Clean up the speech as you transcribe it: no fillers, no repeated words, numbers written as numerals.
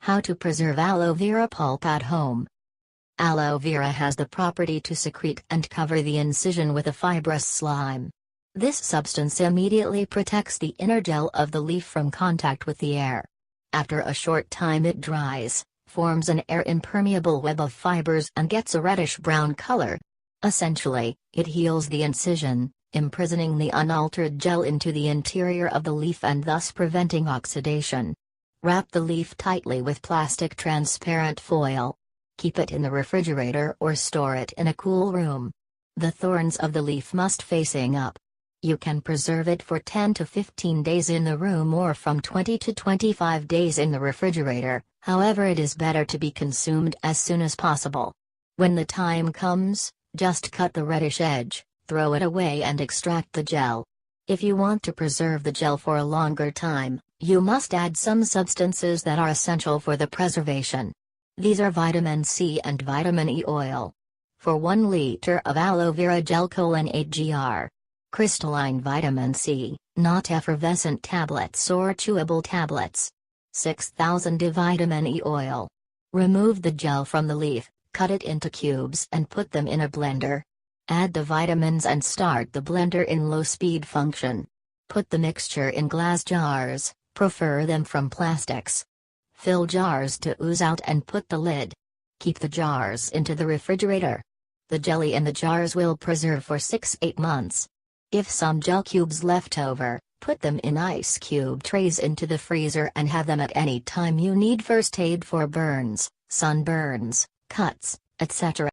How to preserve aloe vera pulp at home. Aloe vera has the property to secrete and cover the incision with a fibrous slime. This substance immediately protects the inner gel of the leaf from contact with the air. After a short time it dries, forms an air-impermeable web of fibers and gets a reddish-brown color. Essentially, it heals the incision, imprisoning the unaltered gel into the interior of the leaf and thus preventing oxidation. Wrap the leaf tightly with plastic transparent foil. Keep it in the refrigerator or store it in a cool room. The thorns of the leaf must facing up. You can preserve it for 10 to 15 days in the room or from 20 to 25 days in the refrigerator, however it is better to be consumed as soon as possible. When the time comes, just cut the reddish edge, throw it away and extract the gel. If you want to preserve the gel for a longer time, you must add some substances that are essential for the preservation. These are vitamin C and vitamin E oil. For 1 liter of aloe vera gel 8 gr. Crystalline vitamin C, not effervescent tablets or chewable tablets. 6,000 of vitamin E oil. Remove the gel from the leaf, cut it into cubes and put them in a blender. Add the vitamins and start the blender in low-speed function. Put the mixture in glass jars, prefer them from plastics. Fill jars to ooze out and put the lid. Keep the jars into the refrigerator. The jelly in the jars will preserve for 6-8 months. If some gel cubes left over, put them in ice cube trays into the freezer and have them at any time you need first aid for burns, sunburns, cuts, etc.